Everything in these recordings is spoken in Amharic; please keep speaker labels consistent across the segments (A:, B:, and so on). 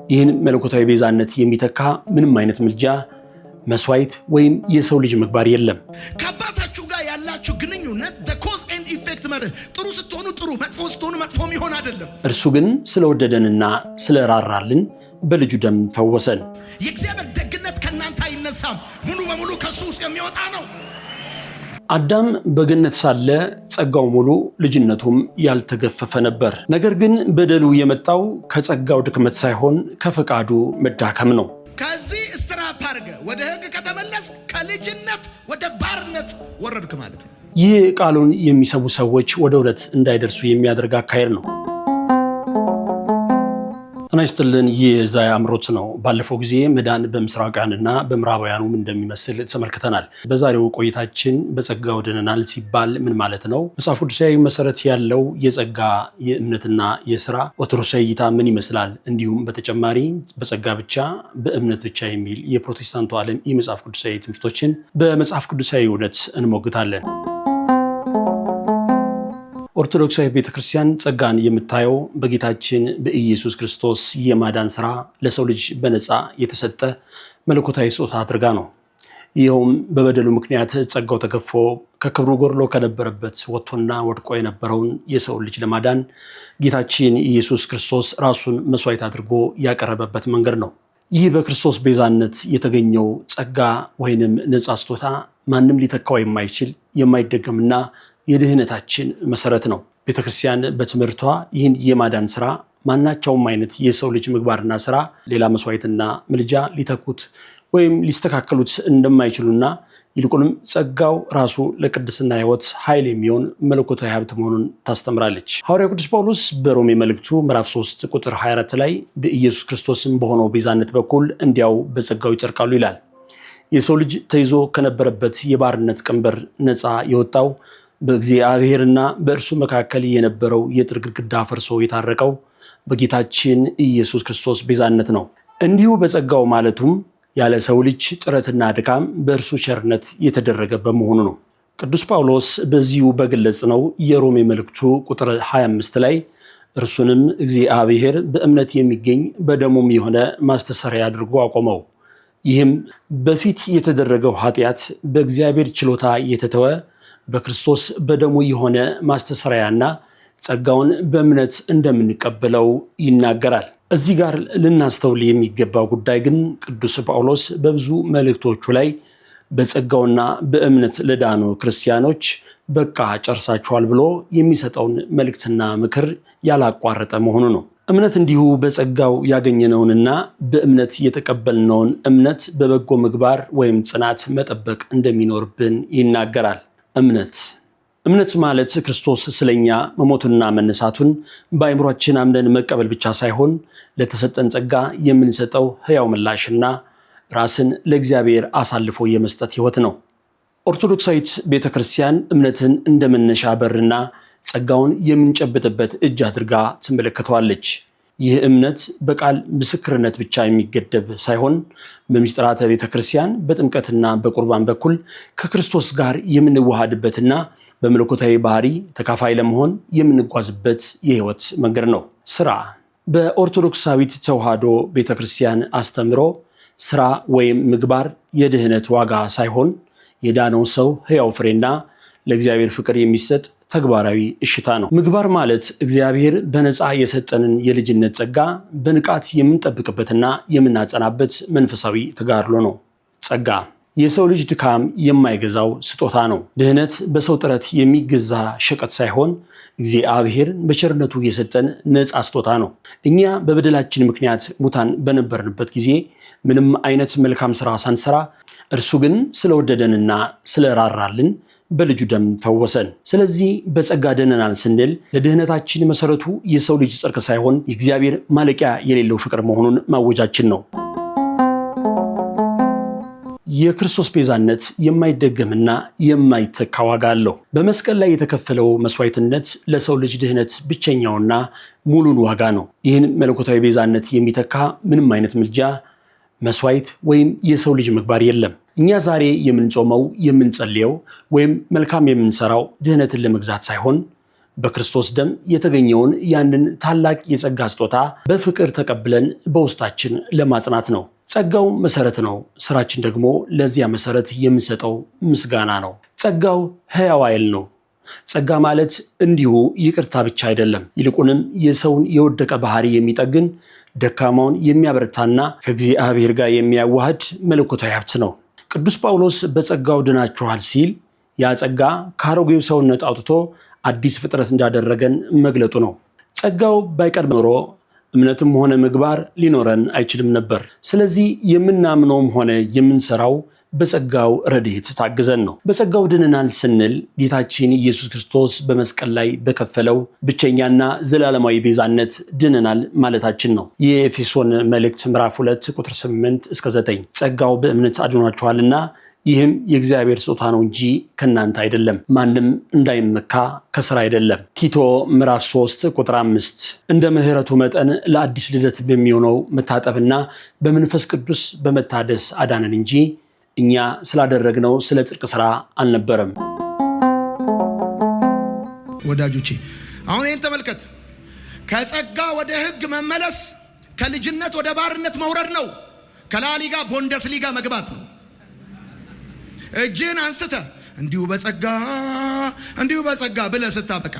A: ይህን መለኮታዊ ቤዛነት የሚተካ ምንም አይነት ምልጃ፣ መስዋዕት ወይም የሰው ልጅ ምግባር የለም።
B: ከአባታችሁ ጋር ያላችሁ ግንኙነት the cause and effect መርህ ጥሩ ስትሆኑ ጥሩ፣ መጥፎ ስትሆኑ መጥፎ የሚሆን አይደለም።
A: እርሱ ግን ስለወደደንና ስለራራልን በልጁ ደም ፈወሰን።
B: የእግዚአብሔር ደግነት ከእናንተ አይነሳም፣ ሙሉ በሙሉ ከሱ ውስጥ የሚወጣ ነው።
A: አዳም በገነት ሳለ ጸጋው ሙሉ ልጅነቱም ያልተገፈፈ ነበር። ነገር ግን በደሉ የመጣው ከጸጋው ድክመት ሳይሆን ከፈቃዱ መዳከም ነው።
B: ከዚህ ስትራፕ አድርገህ ወደ ሕግ ከተመለስ ከልጅነት ወደ ባርነት ወረድክ ማለት ነው።
A: ይህ ቃሉን የሚሰሙ ሰዎች ወደ እውነት እንዳይደርሱ የሚያደርግ አካሄድ ነው። ጤና ይስጥልን። የዛይ አምሮት ነው። ባለፈው ጊዜ መዳን በምስራቃውያንና በምዕራባውያኑም እንደሚመስል ተመልክተናል። በዛሬው ቆይታችን በጸጋው ድነናል ሲባል ምን ማለት ነው? መጽሐፍ ቅዱሳዊ መሰረት ያለው የጸጋ የእምነትና የሥራ ኦርቶዶክሳዊ እይታ ምን ይመስላል? እንዲሁም በተጨማሪ በጸጋ ብቻ በእምነት ብቻ የሚል የፕሮቴስታንቱ ዓለም የመጽሐፍ ቅዱሳዊ ትምህርቶችን በመጽሐፍ ቅዱሳዊ እውነት እንሞግታለን። ኦርቶዶክሳዊ ቤተክርስቲያን ጸጋን የምታየው በጌታችን በኢየሱስ ክርስቶስ የማዳን ሥራ ለሰው ልጅ በነፃ የተሰጠ መለኮታዊ ስጦታ አድርጋ ነው። ይኸውም በበደሉ ምክንያት ጸጋው ተገፎ ከክብሩ ጎድሎ ከነበረበት ወጥቶና ወድቆ የነበረውን የሰው ልጅ ለማዳን ጌታችን ኢየሱስ ክርስቶስ ራሱን መስዋዕት አድርጎ ያቀረበበት መንገድ ነው። ይህ በክርስቶስ ቤዛነት የተገኘው ጸጋ ወይንም ነፃ ስጦታ ማንም ሊተካው የማይችል የማይደገምና የድህነታችን መሰረት ነው። ቤተክርስቲያን በትምህርቷ ይህን የማዳን ሥራ ማናቸውም አይነት የሰው ልጅ ምግባርና ሥራ ሌላ መስዋዕትና ምልጃ ሊተኩት ወይም ሊስተካከሉት እንደማይችሉና ይልቁንም ጸጋው ራሱ ለቅድስና ሕይወት ኃይል የሚሆን መለኮታዊ ሀብት መሆኑን ታስተምራለች። ሐዋርያው ቅዱስ ጳውሎስ በሮሜ መልእክቱ ምዕራፍ 3 ቁጥር 24 ላይ በኢየሱስ ክርስቶስም በሆነው ቤዛነት በኩል እንዲያው በጸጋው ይጸድቃሉ ይላል። የሰው ልጅ ተይዞ ከነበረበት የባርነት ቀንበር ነፃ የወጣው በእግዚአብሔርና በእርሱ መካከል የነበረው የጥል ግድግዳ ፈርሶ የታረቀው በጌታችን ኢየሱስ ክርስቶስ ቤዛነት ነው። እንዲሁ በጸጋው ማለቱም ያለ ሰው ልጅ ጥረትና ድካም በእርሱ ቸርነት የተደረገ በመሆኑ ነው። ቅዱስ ጳውሎስ በዚሁ በገለጽነው የሮሜ መልእክቱ ቁጥር 25 ላይ እርሱንም እግዚአብሔር በእምነት የሚገኝ በደሙም የሆነ ማስተሰሪያ አድርጎ አቆመው። ይህም በፊት የተደረገው ኃጢአት በእግዚአብሔር ችሎታ የተተወ በክርስቶስ በደሙ የሆነ ማስተሰሪያና ጸጋውን በእምነት እንደምንቀበለው ይናገራል። እዚህ ጋር ልናስተውል የሚገባው ጉዳይ ግን ቅዱስ ጳውሎስ በብዙ መልእክቶቹ ላይ በጸጋውና በእምነት ለዳኑ ክርስቲያኖች በቃ ጨርሳችኋል ብሎ የሚሰጠውን መልእክትና ምክር ያላቋረጠ መሆኑ ነው። እምነት እንዲሁ በጸጋው ያገኘነውንና በእምነት የተቀበልነውን እምነት በበጎ ምግባር ወይም ጽናት መጠበቅ እንደሚኖርብን ይናገራል። እምነት ማለት ክርስቶስ ስለኛ መሞቱንና መነሳቱን በአእምሯችን አምነን መቀበል ብቻ ሳይሆን ለተሰጠን ጸጋ የምንሰጠው ሕያው ምላሽና ራስን ለእግዚአብሔር አሳልፎ የመስጠት ሕይወት ነው። ኦርቶዶክሳዊት ቤተክርስቲያን እምነትን እንደ መነሻ በርና ጸጋውን የምንጨብጥበት እጅ አድርጋ ትመለከተዋለች። ይህ እምነት በቃል ምስክርነት ብቻ የሚገደብ ሳይሆን በምስጢራተ ቤተክርስቲያን በጥምቀትና በቁርባን በኩል ከክርስቶስ ጋር የምንዋሃድበትና በመለኮታዊ ባህሪ ተካፋይ ለመሆን የምንጓዝበት የሕይወት መንገድ ነው። ሥራ በኦርቶዶክሳዊት ተዋሕዶ ቤተክርስቲያን አስተምሮ ሥራ ወይም ምግባር የድህነት ዋጋ ሳይሆን የዳነው ሰው ሕያው ፍሬና ለእግዚአብሔር ፍቅር የሚሰጥ ተግባራዊ እሽታ ነው። ምግባር ማለት እግዚአብሔር በነፃ የሰጠንን የልጅነት ጸጋ በንቃት የምንጠብቅበትና የምናጸናበት መንፈሳዊ ተጋድሎ ነው። ጸጋ የሰው ልጅ ድካም የማይገዛው ስጦታ ነው። ድህነት በሰው ጥረት የሚገዛ ሸቀጥ ሳይሆን እግዚአብሔር በቸርነቱ የሰጠን ነፃ ስጦታ ነው። እኛ በበደላችን ምክንያት ሙታን በነበርንበት ጊዜ ምንም አይነት መልካም ሥራ ሳንሰራ እርሱ ግን ስለወደደንና ስለራራልን በልጁ ደም ፈወሰን። ስለዚህ በጸጋ ድነናል ስንል ለድህነታችን መሰረቱ የሰው ልጅ ጽድቅ ሳይሆን የእግዚአብሔር ማለቂያ የሌለው ፍቅር መሆኑን ማወጃችን ነው። የክርስቶስ ቤዛነት የማይደገምና የማይተካ ዋጋ አለው። በመስቀል ላይ የተከፈለው መስዋዕትነት ለሰው ልጅ ድህነት ብቸኛውና ሙሉን ዋጋ ነው። ይህን መለኮታዊ ቤዛነት የሚተካ ምንም አይነት ምልጃ፣ መስዋዕት ወይም የሰው ልጅ ምግባር የለም። እኛ ዛሬ የምንጾመው የምንጸልየው ወይም መልካም የምንሰራው ድህነትን ለመግዛት ሳይሆን በክርስቶስ ደም የተገኘውን ያንን ታላቅ የጸጋ ስጦታ በፍቅር ተቀብለን በውስጣችን ለማጽናት ነው። ጸጋው መሰረት ነው። ስራችን ደግሞ ለዚያ መሰረት የምንሰጠው ምስጋና ነው። ጸጋው ሕያው ኃይል ነው። ጸጋ ማለት እንዲሁ ይቅርታ ብቻ አይደለም። ይልቁንም የሰውን የወደቀ ባህሪ የሚጠግን፣ ደካማውን የሚያበረታና ከእግዚአብሔር ጋር የሚያዋህድ መለኮታዊ ሀብት ነው። ቅዱስ ጳውሎስ በጸጋው ድናችኋል ሲል ያ ጸጋ ከአሮጌው ሰውነት አውጥቶ አዲስ ፍጥረት እንዳደረገን መግለጡ ነው። ጸጋው ባይቀር ኖሮ እምነትም ሆነ ምግባር ሊኖረን አይችልም ነበር። ስለዚህ የምናምነውም ሆነ የምንሰራው በጸጋው ረድኤት ታግዘን ነው። በጸጋው ድነናል ስንል ጌታችን ኢየሱስ ክርስቶስ በመስቀል ላይ በከፈለው ብቸኛና ዘላለማዊ ቤዛነት ድነናል ማለታችን ነው። የኤፌሶን መልእክት ምዕራፍ 2 ቁጥር 8 እስከ 9 ጸጋው በእምነት አድኗችኋልና ይህም የእግዚአብሔር ስጦታ ነው እንጂ ከእናንተ አይደለም፣ ማንም እንዳይመካ ከስራ አይደለም። ቲቶ ምዕራፍ 3 ቁጥር 5 እንደ ምሕረቱ መጠን ለአዲስ ልደት በሚሆነው መታጠብና በመንፈስ ቅዱስ በመታደስ አዳነን እንጂ እኛ ስላደረግነው ስለ ጽድቅ ስራ አልነበረም።
B: ወዳጆቼ አሁን ይህን ተመልከት። ከጸጋ ወደ ሕግ መመለስ ከልጅነት ወደ ባርነት መውረድ ነው። ከላሊጋ ቡንደስሊጋ መግባት ነው። እጅን አንስተ እንዲሁ በጸጋ ብለህ ስታበቃ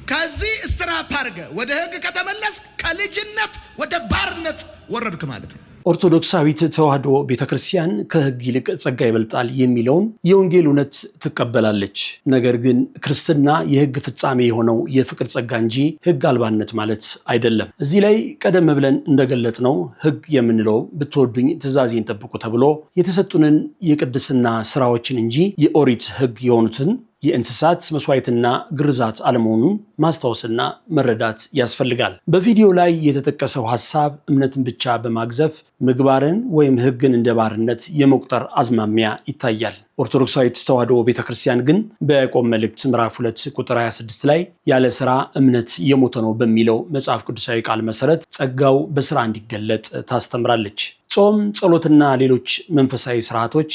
B: ከዚህ ስትራፕ አድርገህ ወደ ሕግ ከተመለስ ከልጅነት ወደ ባርነት ወረድክ ማለት ነው።
A: ኦርቶዶክሳዊት ተዋሕዶ ቤተክርስቲያን ከሕግ ይልቅ ጸጋ ይበልጣል የሚለውን የወንጌል እውነት ትቀበላለች። ነገር ግን ክርስትና የሕግ ፍጻሜ የሆነው የፍቅር ጸጋ እንጂ ሕግ አልባነት ማለት አይደለም። እዚህ ላይ ቀደም ብለን እንደገለጽነው ሕግ የምንለው ብትወዱኝ ትእዛዜን ጠብቁ ተብሎ የተሰጡንን የቅድስና ስራዎችን እንጂ የኦሪት ሕግ የሆኑትን የእንስሳት መስዋዕትና ግርዛት አለመሆኑን ማስታወስና መረዳት ያስፈልጋል። በቪዲዮ ላይ የተጠቀሰው ሐሳብ እምነትን ብቻ በማግዘፍ ምግባርን ወይም ሕግን እንደ ባርነት የመቁጠር አዝማሚያ ይታያል። ኦርቶዶክሳዊት ተዋሕዶ ቤተክርስቲያን ግን በያዕቆብ መልእክት ምዕራፍ 2 ቁጥር 26 ላይ ያለ ሥራ እምነት የሞተ ነው በሚለው መጽሐፍ ቅዱሳዊ ቃል መሰረት ጸጋው በሥራ እንዲገለጥ ታስተምራለች። ጾም፣ ጸሎትና ሌሎች መንፈሳዊ ስርዓቶች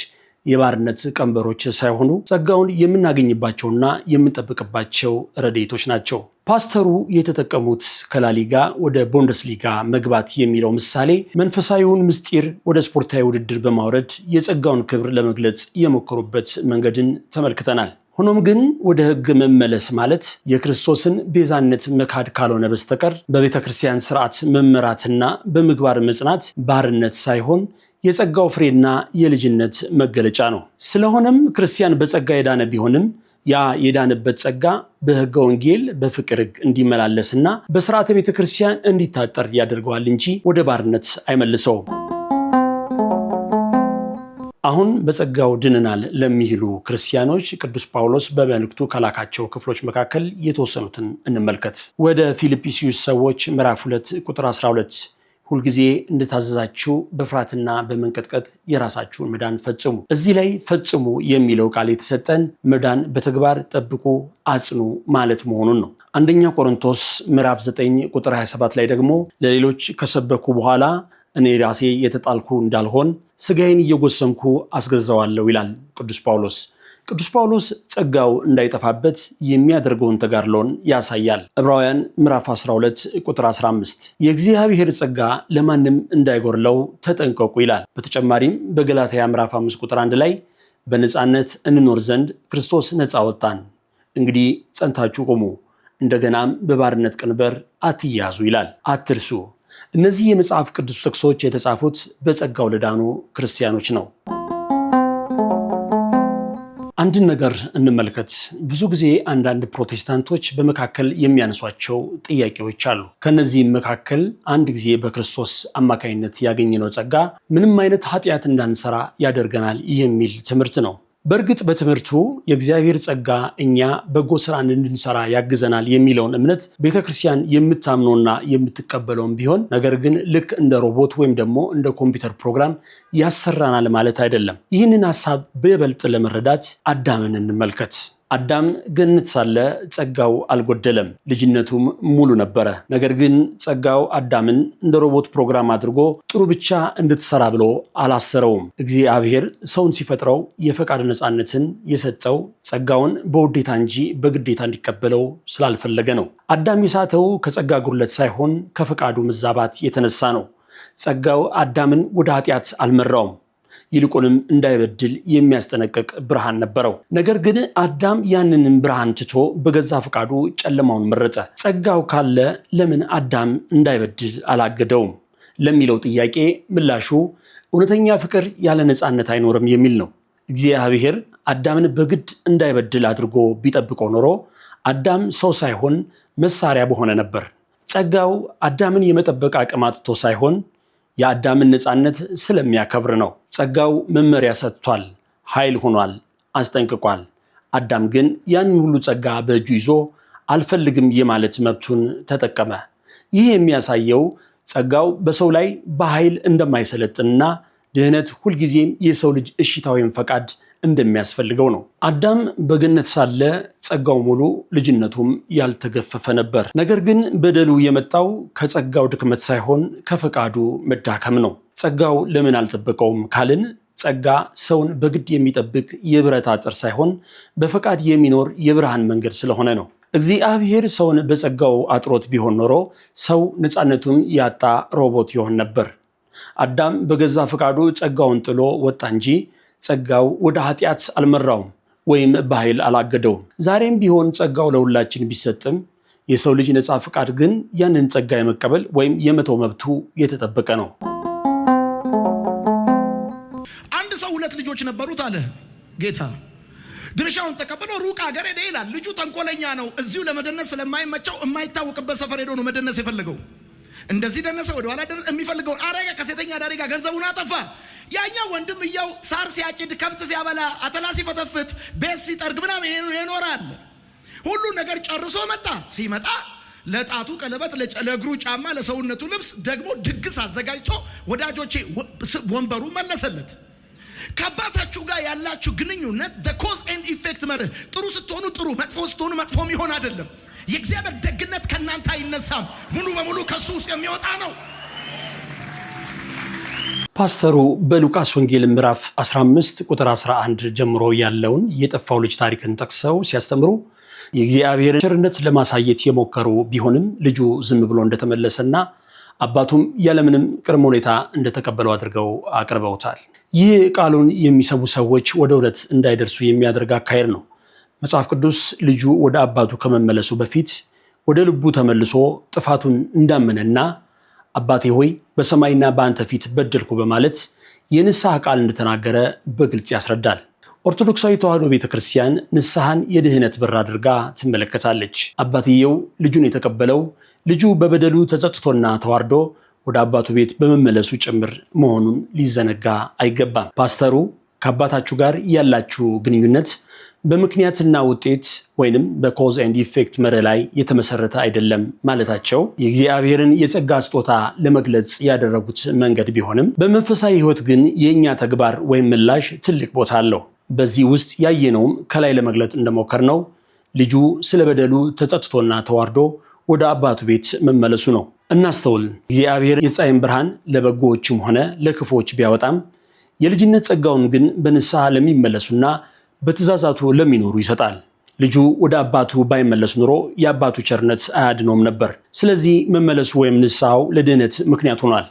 A: የባርነት ቀንበሮች ሳይሆኑ ጸጋውን የምናገኝባቸውና የምንጠብቅባቸው ረድኤቶች ናቸው። ፓስተሩ የተጠቀሙት ከላሊጋ ወደ ቡንደስሊጋ መግባት የሚለው ምሳሌ መንፈሳዊውን ምስጢር ወደ ስፖርታዊ ውድድር በማውረድ የጸጋውን ክብር ለመግለጽ የሞከሩበት መንገድን ተመልክተናል። ሆኖም ግን ወደ ሕግ መመለስ ማለት የክርስቶስን ቤዛነት መካድ ካልሆነ በስተቀር በቤተ ክርስቲያን ስርዓት መመራትና በምግባር መጽናት ባርነት ሳይሆን የጸጋው ፍሬና የልጅነት መገለጫ ነው። ስለሆነም ክርስቲያን በጸጋ የዳነ ቢሆንም ያ የዳነበት ጸጋ በሕገ ወንጌል በፍቅር ሕግ እንዲመላለስና በስርዓተ ቤተ ክርስቲያን እንዲታጠር ያደርገዋል እንጂ ወደ ባርነት አይመልሰውም። አሁን በጸጋው ድነናል ለሚሉ ክርስቲያኖች ቅዱስ ጳውሎስ በመልእክቱ ከላካቸው ክፍሎች መካከል የተወሰኑትን እንመልከት። ወደ ፊልጵስዩስ ሰዎች ምዕራፍ 2 ቁጥር 12 ሁልጊዜ እንደታዘዛችሁ በፍርሃትና በመንቀጥቀጥ የራሳችሁን መዳን ፈጽሙ። እዚህ ላይ ፈጽሙ የሚለው ቃል የተሰጠን መዳን በተግባር ጠብቁ፣ አጽኑ ማለት መሆኑን ነው። አንደኛ ቆሮንቶስ ምዕራፍ 9 ቁጥር 27 ላይ ደግሞ ለሌሎች ከሰበኩ በኋላ እኔ ራሴ የተጣልኩ እንዳልሆን ስጋዬን እየጎሰምኩ አስገዛዋለሁ ይላል ቅዱስ ጳውሎስ። ቅዱስ ጳውሎስ ጸጋው እንዳይጠፋበት የሚያደርገውን ተጋድሎን ያሳያል። ዕብራውያን ምዕራፍ 12 ቁጥር 15 የእግዚአብሔር ጸጋ ለማንም እንዳይጎርለው ተጠንቀቁ ይላል። በተጨማሪም በገላትያ ምዕራፍ 5 ቁጥር 1 ላይ በነፃነት እንኖር ዘንድ ክርስቶስ ነፃ ወጣን፣ እንግዲህ ጸንታችሁ ቁሙ፣ እንደገናም በባርነት ቀንበር አትያዙ ይላል። አትርሱ። እነዚህ የመጽሐፍ ቅዱስ ጥቅሶች የተጻፉት በጸጋው ለዳኑ ክርስቲያኖች ነው። አንድን ነገር እንመልከት። ብዙ ጊዜ አንዳንድ ፕሮቴስታንቶች በመካከል የሚያነሷቸው ጥያቄዎች አሉ። ከነዚህም መካከል አንድ ጊዜ በክርስቶስ አማካኝነት ያገኘነው ጸጋ ምንም አይነት ኃጢአት እንዳንሰራ ያደርገናል የሚል ትምህርት ነው። በእርግጥ በትምህርቱ የእግዚአብሔር ጸጋ እኛ በጎ ስራን እንድንሰራ ያግዘናል የሚለውን እምነት ቤተክርስቲያን የምታምነውና የምትቀበለውን ቢሆን፣ ነገር ግን ልክ እንደ ሮቦት ወይም ደግሞ እንደ ኮምፒውተር ፕሮግራም ያሰራናል ማለት አይደለም። ይህንን ሐሳብ በይበልጥ ለመረዳት አዳምን እንመልከት። አዳም ገነት ሳለ ጸጋው አልጎደለም፣ ልጅነቱም ሙሉ ነበረ። ነገር ግን ጸጋው አዳምን እንደ ሮቦት ፕሮግራም አድርጎ ጥሩ ብቻ እንድትሰራ ብሎ አላሰረውም። እግዚአብሔር ሰውን ሲፈጥረው የፈቃድ ነፃነትን የሰጠው ጸጋውን በውዴታ እንጂ በግዴታ እንዲቀበለው ስላልፈለገ ነው። አዳም የሳተው ከጸጋ ጉድለት ሳይሆን ከፈቃዱ መዛባት የተነሳ ነው። ጸጋው አዳምን ወደ ኃጢአት አልመራውም፣ ይልቁንም እንዳይበድል የሚያስጠነቅቅ ብርሃን ነበረው። ነገር ግን አዳም ያንንም ብርሃን ትቶ በገዛ ፈቃዱ ጨለማውን መረጠ። ጸጋው ካለ ለምን አዳም እንዳይበድል አላገደውም ለሚለው ጥያቄ ምላሹ እውነተኛ ፍቅር ያለ ነፃነት አይኖርም የሚል ነው። እግዚአብሔር አዳምን በግድ እንዳይበድል አድርጎ ቢጠብቀው ኖሮ አዳም ሰው ሳይሆን መሳሪያ በሆነ ነበር። ጸጋው አዳምን የመጠበቅ አቅም አጥቶ ሳይሆን የአዳምን ነፃነት ስለሚያከብር ነው። ጸጋው መመሪያ ሰጥቷል፣ ኃይል ሆኗል፣ አስጠንቅቋል። አዳም ግን ያንን ሁሉ ጸጋ በእጁ ይዞ አልፈልግም የማለት መብቱን ተጠቀመ። ይህ የሚያሳየው ጸጋው በሰው ላይ በኃይል እንደማይሰለጥንና ድህነት ሁልጊዜም የሰው ልጅ እሽታ ወይም ፈቃድ እንደሚያስፈልገው ነው። አዳም በገነት ሳለ ጸጋው ሙሉ፣ ልጅነቱም ያልተገፈፈ ነበር። ነገር ግን በደሉ የመጣው ከጸጋው ድክመት ሳይሆን ከፈቃዱ መዳከም ነው። ጸጋው ለምን አልጠበቀውም ካልን ጸጋ ሰውን በግድ የሚጠብቅ የብረት አጥር ሳይሆን በፈቃድ የሚኖር የብርሃን መንገድ ስለሆነ ነው። እግዚአብሔር ሰውን በጸጋው አጥሮት ቢሆን ኖሮ ሰው ነፃነቱን ያጣ ሮቦት ይሆን ነበር። አዳም በገዛ ፈቃዱ ጸጋውን ጥሎ ወጣ እንጂ ጸጋው ወደ ኃጢአት አልመራውም ወይም በኃይል አላገደውም። ዛሬም ቢሆን ጸጋው ለሁላችን ቢሰጥም የሰው ልጅ ነፃ ፈቃድ ግን ያንን ጸጋ የመቀበል ወይም የመተው መብቱ የተጠበቀ ነው።
B: አንድ ሰው 2 ልጆች ነበሩት አለ ጌታ። ድርሻውን ተቀብሎ ሩቅ ሀገር ሄደ ይላል። ልጁ ተንኮለኛ ነው። እዚሁ ለመደነስ ስለማይመቸው የማይታወቅበት ሰፈር ሄዶ ነው መደነስ የፈለገው። እንደዚህ ደነሰ፣ ወደ ኋላ ደነሰ፣ የሚፈልገውን አረገ። ከሴተኛ ዳሪ ጋር ገንዘቡን አጠፋ። ያኛው ወንድምየው ሳር ሲያጭድ፣ ከብት ሲያበላ፣ አተላ ሲፈተፍት፣ ቤት ሲጠርግ ምናምን ይኖራል። ሁሉ ነገር ጨርሶ መጣ። ሲመጣ ለጣቱ ቀለበት፣ ለእግሩ ጫማ፣ ለሰውነቱ ልብስ፣ ደግሞ ድግስ አዘጋጅቶ ወዳጆቼ ወንበሩ መለሰለት። ከአባታችሁ ጋር ያላችሁ ግንኙነት the cause and effect መርህ፣ ጥሩ ስትሆኑ ጥሩ፣ መጥፎ ስትሆኑ መጥፎ የሚሆን አይደለም። የእግዚአብሔር ደግነት ከእናንተ አይነሳም፣ ሙሉ በሙሉ ከሱ ውስጥ የሚወጣ ነው።
A: ፓስተሩ በሉቃስ ወንጌል ምዕራፍ 15 ቁጥር 11 ጀምሮ ያለውን የጠፋው ልጅ ታሪክን ጠቅሰው ሲያስተምሩ የእግዚአብሔርን ቸርነት ለማሳየት የሞከሩ ቢሆንም ልጁ ዝም ብሎ እንደተመለሰና አባቱም ያለምንም ቅድመ ሁኔታ እንደተቀበለው አድርገው አቅርበውታል። ይህ ቃሉን የሚሰሙ ሰዎች ወደ እውነት እንዳይደርሱ የሚያደርግ አካሄድ ነው። መጽሐፍ ቅዱስ ልጁ ወደ አባቱ ከመመለሱ በፊት ወደ ልቡ ተመልሶ ጥፋቱን እንዳመነና አባቴ ሆይ በሰማይና በአንተ ፊት በደልኩ በማለት የንስሐ ቃል እንደተናገረ በግልጽ ያስረዳል። ኦርቶዶክሳዊ ተዋሕዶ ቤተክርስቲያን ንስሐን የድህነት በር አድርጋ ትመለከታለች። አባትየው ልጁን የተቀበለው ልጁ በበደሉ ተጸጽቶና ተዋርዶ ወደ አባቱ ቤት በመመለሱ ጭምር መሆኑን ሊዘነጋ አይገባም። ፓስተሩ ከአባታችሁ ጋር ያላችሁ ግንኙነት በምክንያትና ውጤት ወይንም በኮዝ ኤንድ ኢፌክት መርህ ላይ የተመሰረተ አይደለም ማለታቸው የእግዚአብሔርን የጸጋ ስጦታ ለመግለጽ ያደረጉት መንገድ ቢሆንም በመንፈሳዊ ሕይወት ግን የእኛ ተግባር ወይም ምላሽ ትልቅ ቦታ አለው። በዚህ ውስጥ ያየነውም ከላይ ለመግለጽ እንደሞከርነው ልጁ ስለ በደሉ ተጸጽቶና ተዋርዶ ወደ አባቱ ቤት መመለሱ ነው። እናስተውል። እግዚአብሔር የፀሐይን ብርሃን ለበጎዎችም ሆነ ለክፉዎች ቢያወጣም የልጅነት ጸጋውን ግን በንስሐ ለሚመለሱና በትእዛዛቱ ለሚኖሩ ይሰጣል። ልጁ ወደ አባቱ ባይመለስ ኑሮ የአባቱ ቸርነት አያድነውም ነበር። ስለዚህ መመለሱ ወይም ንስሐው ለድህነት ምክንያት ሆኗል።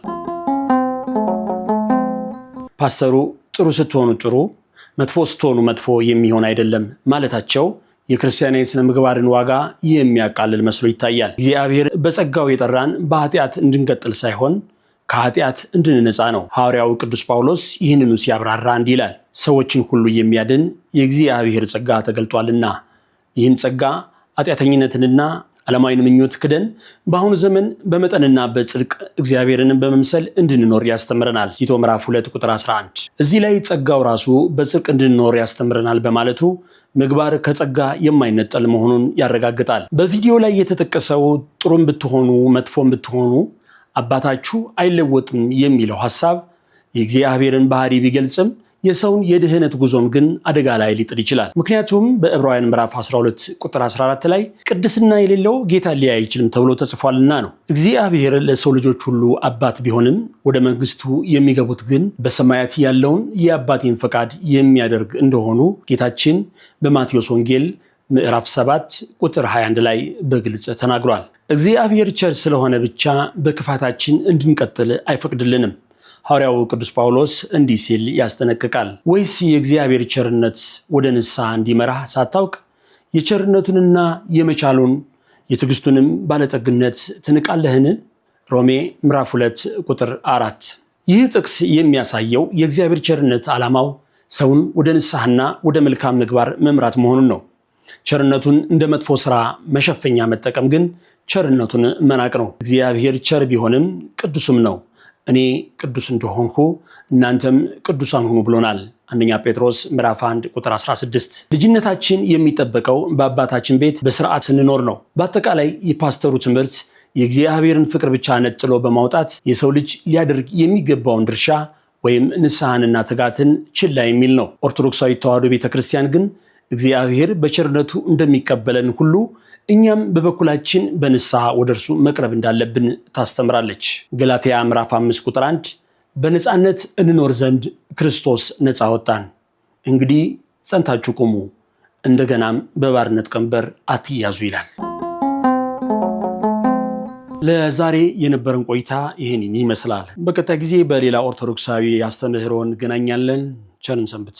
A: ፓስተሩ ጥሩ ስትሆኑ ጥሩ፣ መጥፎ ስትሆኑ መጥፎ የሚሆን አይደለም ማለታቸው የክርስቲያናዊ ስነ ምግባርን ዋጋ የሚያቃልል መስሎ ይታያል። እግዚአብሔር በጸጋው የጠራን በኃጢአት እንድንቀጥል ሳይሆን ከኃጢአት እንድንነጻ ነው። ሐዋርያው ቅዱስ ጳውሎስ ይህንኑ ሲያብራራ እንዲህ ይላል፣ ሰዎችን ሁሉ የሚያድን የእግዚአብሔር ጸጋ ተገልጧልና ይህም ጸጋ ኃጢአተኝነትንና ዓለማዊን ምኞት ክደን በአሁኑ ዘመን በመጠንና በጽድቅ እግዚአብሔርንም በመምሰል እንድንኖር ያስተምረናል። ቲቶ ምዕራፍ 2 ቁጥር 11። እዚህ ላይ ጸጋው ራሱ በጽድቅ እንድንኖር ያስተምረናል በማለቱ ምግባር ከጸጋ የማይነጠል መሆኑን ያረጋግጣል። በቪዲዮ ላይ የተጠቀሰው ጥሩም ብትሆኑ መጥፎም ብትሆኑ አባታችሁ አይለወጥም የሚለው ሐሳብ የእግዚአብሔርን ባህሪ ቢገልጽም የሰውን የድህነት ጉዞም ግን አደጋ ላይ ሊጥል ይችላል። ምክንያቱም በዕብራውያን ምዕራፍ 12 ቁጥር 14 ላይ ቅድስና የሌለው ጌታ ሊያይ አይችልም ተብሎ ተጽፏልና ነው። እግዚአብሔር ለሰው ልጆች ሁሉ አባት ቢሆንም ወደ መንግስቱ የሚገቡት ግን በሰማያት ያለውን የአባቴን ፈቃድ የሚያደርግ እንደሆኑ ጌታችን በማቴዎስ ወንጌል ምዕራፍ 7 ቁጥር 21 ላይ በግልጽ ተናግሯል። እግዚአብሔር ቸር ስለሆነ ብቻ በክፋታችን እንድንቀጥል አይፈቅድልንም። ሐዋርያው ቅዱስ ጳውሎስ እንዲህ ሲል ያስጠነቅቃል። ወይስ የእግዚአብሔር ቸርነት ወደ ንስሐ እንዲመራህ ሳታውቅ የቸርነቱንና የመቻሉን የትዕግስቱንም ባለጠግነት ትንቃለህን? ሮሜ ምዕራፍ 2 ቁጥር 4። ይህ ጥቅስ የሚያሳየው የእግዚአብሔር ቸርነት ዓላማው ሰውን ወደ ንስሐና ወደ መልካም ምግባር መምራት መሆኑን ነው። ቸርነቱን እንደ መጥፎ ሥራ መሸፈኛ መጠቀም ግን ቸርነቱን መናቅ ነው። እግዚአብሔር ቸር ቢሆንም ቅዱስም ነው። እኔ ቅዱስ እንደሆንኩ እናንተም ቅዱሳን ሁኑ ብሎናል። አንደኛ ጴጥሮስ ምዕራፍ 1 ቁጥር 16። ልጅነታችን የሚጠበቀው በአባታችን ቤት በስርዓት ስንኖር ነው። በአጠቃላይ የፓስተሩ ትምህርት የእግዚአብሔርን ፍቅር ብቻ ነጥሎ በማውጣት የሰው ልጅ ሊያደርግ የሚገባውን ድርሻ ወይም ንስሐንና ትጋትን ችላ የሚል ነው። ኦርቶዶክሳዊ ተዋሕዶ ቤተክርስቲያን ግን እግዚአብሔር በቸርነቱ እንደሚቀበለን ሁሉ እኛም በበኩላችን በንስሐ ወደ እርሱ መቅረብ እንዳለብን ታስተምራለች። ገላትያ ምዕራፍ 5 ቁጥር 1 በነፃነት እንኖር ዘንድ ክርስቶስ ነፃ ወጣን፣ እንግዲህ ጸንታችሁ ቁሙ፣ እንደገናም በባርነት ቀንበር አትያዙ ይላል። ለዛሬ የነበረን ቆይታ ይህንን ይመስላል። በቀጣይ ጊዜ በሌላ ኦርቶዶክሳዊ አስተምህሮ እንገናኛለን። ቸርን ሰንብት።